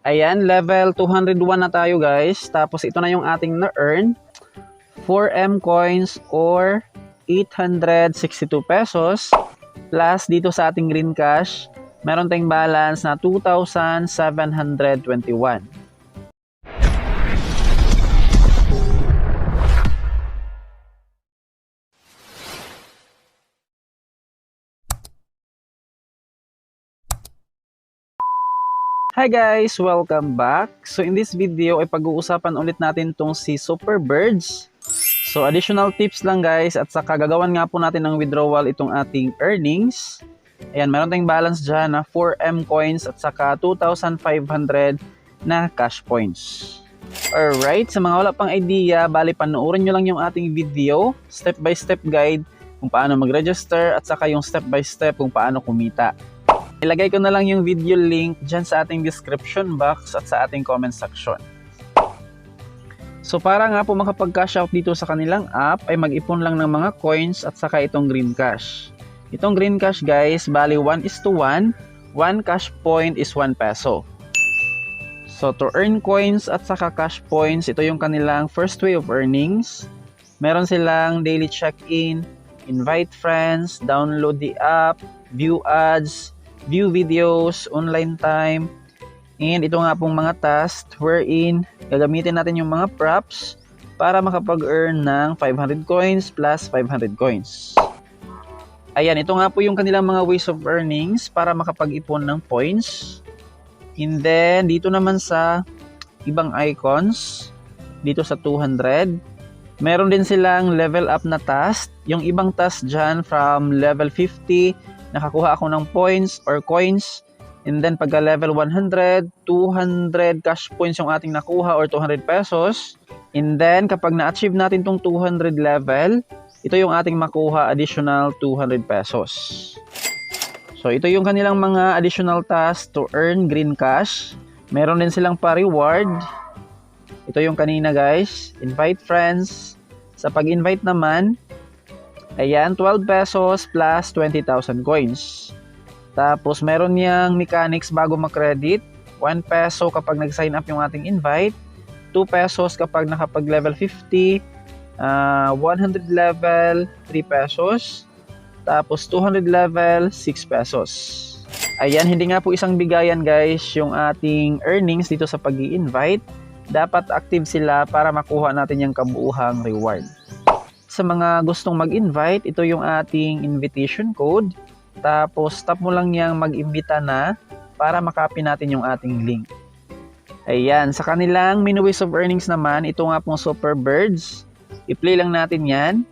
Ayan, level 201 na tayo guys. Tapos ito na yung ating na-earn. 4M coins or 862 pesos. Plus dito sa ating green cash, meron tayong balance na 2,721. Hi guys! Welcome back! So in this video ay pag-uusapan ulit natin tong si Super Birds. So additional tips lang guys at saka gagawan nga po natin ng withdrawal itong ating earnings. Ayan, meron tayong balance dyan na 4M coins at saka 2,500 na cash points. Alright, sa mga wala pang idea, bali panoorin nyo lang yung ating video, step by step guide kung paano mag-register at saka yung step by step kung paano kumita. Ilagay ko na lang yung video link dyan sa ating description box at sa ating comment section. So para nga po makapag-cash out dito sa kanilang app ay mag-ipon lang ng mga coins at saka itong green cash. Itong green cash guys, bali 1:1, 1 cash point is 1 peso. So to earn coins at saka cash points, ito yung kanilang first way of earnings. Meron silang daily check-in, invite friends, download the app, view ads, view videos, online time, and ito nga pong mga tasks wherein gagamitin natin yung mga props para makapag-earn ng 500 coins plus 500 coins. Ayan, ito nga po yung kanilang mga ways of earnings para makapag-ipon ng points. And then, dito naman sa ibang icons, dito sa 200, meron din silang level up na task. Yung ibang task dyan from level 50, nakakuha ako ng points or coins, and then pagka level 100, 200 cash points yung ating nakuha or 200 pesos, and then kapag na-achieve natin tong 200 level, ito yung ating makuha additional 200 pesos. So ito yung kanilang mga additional tasks to earn green cash. Meron din silang pa-reward. Ito yung kanina guys, invite friends. Sa pag-invite naman, ayan, 12 pesos plus 20,000 coins. Tapos meron niyang mechanics bago mag-credit. 1 peso kapag nag-sign up yung ating invite. 2 pesos kapag nakapag level 50. 100 level, 3 pesos. Tapos 200 level, 6 pesos. Ayan, hindi nga po isang bigayan guys yung ating earnings dito sa pag-i-invite. Dapat active sila para makuha natin yung kabuuhang reward. Sa mga gustong mag-invite, ito yung ating invitation code. Tapos tap mo lang yang mag-imbita na para makopy natin yung ating link. Ayan, sa kanilang many ways of earnings naman, ito nga pong Super Birds. I-play lang natin yan.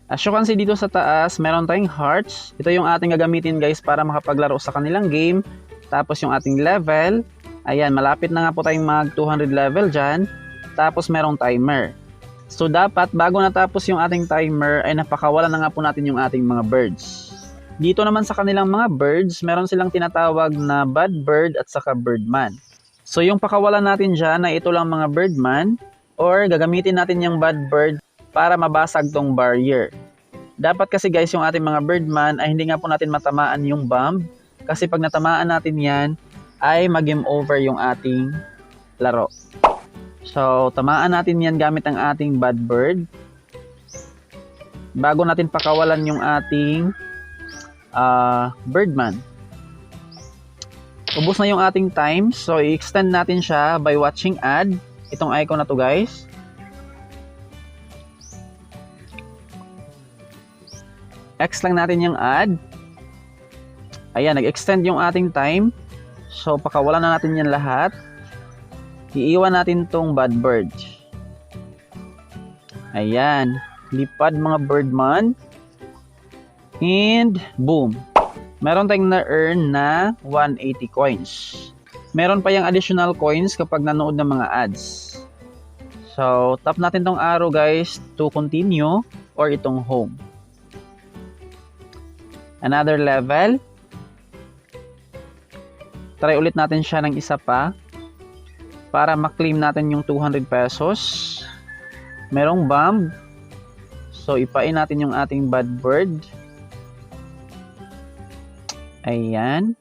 As you can see dito sa taas, meron tayong hearts. Ito yung ating gagamitin guys para makapaglaro sa kanilang game. Tapos yung ating level. Ayan, malapit na nga po tayong mag 200 level dyan. Tapos merong timer. So dapat bago natapos yung ating timer ay napakawalan na nga po natin yung ating mga birds. Dito naman sa kanilang mga birds, meron silang tinatawag na bad bird at saka birdman. So yung pakawalan natin dyan ay ito lang mga birdman or gagamitin natin yung bad bird para mabasag tong barrier. Dapat kasi guys yung ating mga birdman ay hindi nga po natin matamaan yung bomb kasi pag natamaan natin yan ay mag-game over yung ating laro. So, tamaan natin yan gamit ang ating bad bird. Bago natin pakawalan yung ating birdman. Ubus na yung ating time. So, i-extend natin siya by watching ad. Itong icon na to guys. X lang natin yung ad. Ayan, nag-extend yung ating time. So, pakawalan na natin yan lahat. Iiwan natin tong bad bird. Ayan. Lipad mga birdman. And boom. Meron tayong na-earn na 180 coins. Meron pa yung additional coins kapag nanood ng mga ads. So, tap natin tong arrow guys to continue or itong home. Another level. Try ulit natin siya ng isa pa. Para ma-claim natin yung 200 pesos. Merong bomb. So, ipain natin yung ating bad bird. Ayan.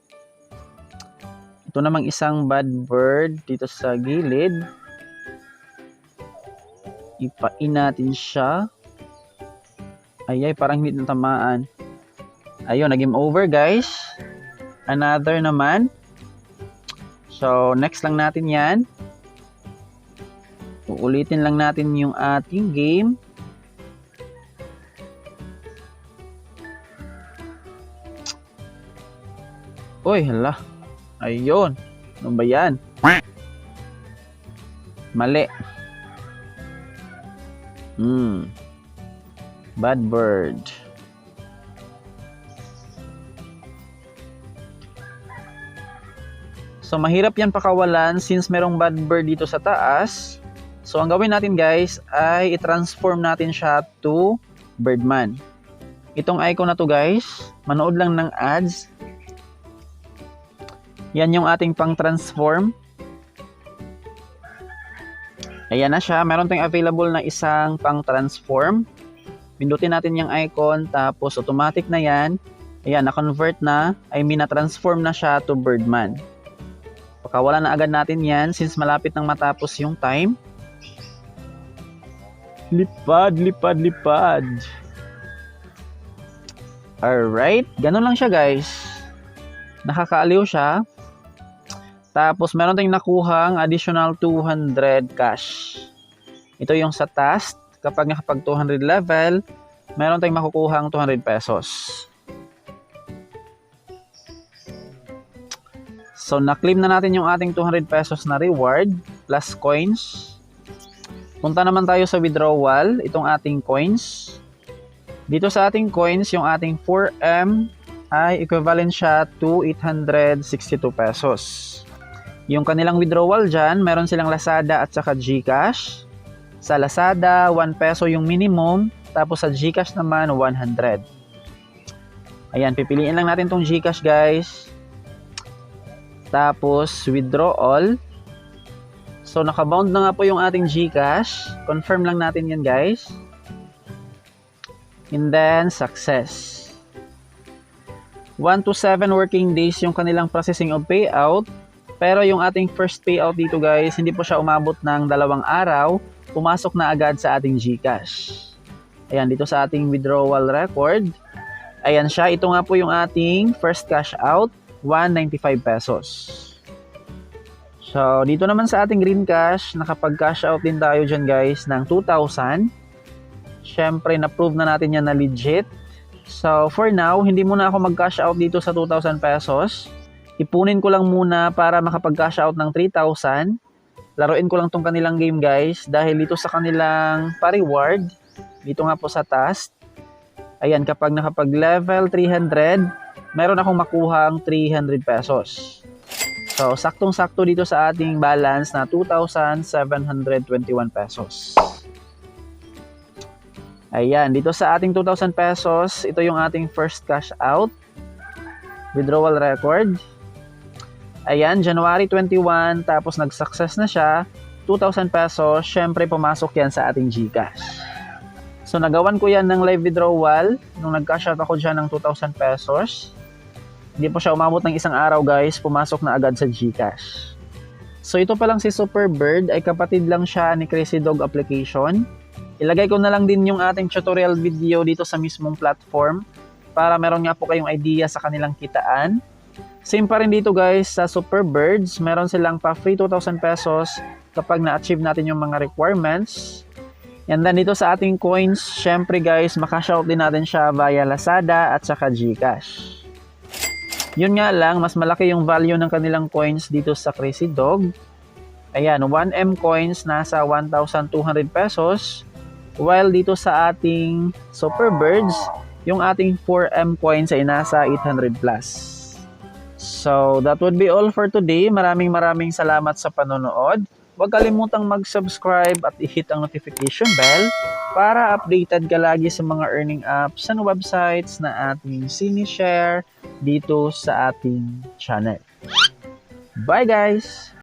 Ito namang isang bad bird dito sa gilid. Ipain natin siya. Ay, parang hindi natamaan. Ayun, nag-game over guys. Another naman. So, next lang natin yan. Uulitin lang natin yung ating game. Uy, hala. Ayun. Ano ba yan? Mali. Bad bird. So, mahirap yan pakawalan since merong bad bird dito sa taas. So, ang gawin natin guys ay i-transform natin siya to Birdman. Itong icon na to guys, manood lang ng ads. Yan yung ating pang-transform. Ayan na siya. Meron tayong available na isang pang-transform. Pindutin natin yung icon, tapos automatic na yan. Ayan, na-convert na. I mean, na-transform na siya to Birdman. Pakawalan na agad natin yan since malapit nang matapos yung time. Lipad, lipad, lipad. Alright, ganun lang siya guys. Nakakaaliw siya. Tapos meron tayong nakuhang additional 200 cash. Ito yung sa task. Kapag nakapag 200 level, meron tayong makukuhang 200 pesos. So, na-claim na natin yung ating 200 pesos na reward plus coins. Punta naman tayo sa withdrawal, itong ating coins. Dito sa ating coins, yung ating 4M ay equivalent siya to 862 pesos. Yung kanilang withdrawal dyan, meron silang Lazada at saka GCash. Sa Lazada, 1 peso yung minimum, tapos sa GCash naman, 100. Ayan, pipiliin lang natin tong GCash guys. Tapos, withdraw all. So, nakabound na nga po yung ating GCash. Confirm lang natin yan guys. And then, success. 1 to 7 working days yung kanilang processing of payout. Pero yung ating first payout dito guys, hindi po siya umabot ng 2 araw. Pumasok na agad sa ating GCash. Ayan, dito sa ating withdrawal record. Ayan siya. Ito nga po yung ating first cash out. 195 pesos. So, dito naman sa ating green cash, nakapag-cash out din tayo dyan guys ng 2,000. Siyempre, na-prove na natin yan na legit. So, for now, hindi muna ako mag-cash out dito sa 2,000 pesos. Ipunin ko lang muna para makapag-cash out ng 3,000. Laruin ko lang tong kanilang game guys dahil dito sa kanilang pa-reward, dito nga po sa task. Ayan, kapag nakapag-level 300, meron akong makuhang 300 pesos. So, saktong-sakto dito sa ating balance na 2,721 pesos. Ayan, dito sa ating 2,000 pesos, ito yung ating first cash out. Withdrawal record. Ayan, January 21, tapos nag-success na siya. 2,000 pesos, syempre pumasok yan sa ating GCash. So, nagawan ko yan ng live withdrawal. Nung nag-cash out ako dyan ng 2,000 pesos. Hindi po siya umabot ng 1 araw guys, pumasok na agad sa GCash. So ito pa lang si Super Bird ay kapatid lang siya ni Crazy Dog application. Ilagay ko na lang din yung ating tutorial video dito sa mismong platform para meron nga po kayong idea sa kanilang kitaan. Same pa rin dito guys sa Super Birds, meron silang pa free 2,000 pesos kapag na-achieve natin yung mga requirements. And then dito sa ating coins, syempre guys, makash out din natin siya via Lazada at saka GCash. Yun nga lang, mas malaki yung value ng kanilang coins dito sa Crazy Dog. Ayan, 1M coins nasa 1,200 pesos. While dito sa ating Super Birds, yung ating 4M coins ay nasa 800 plus. So, that would be all for today. Maraming salamat sa panonood. Huwag kalimutang mag-subscribe at i-hit ang notification bell para updated ka lagi sa mga earning apps and websites na ating sinishare dito sa ating channel. Bye guys!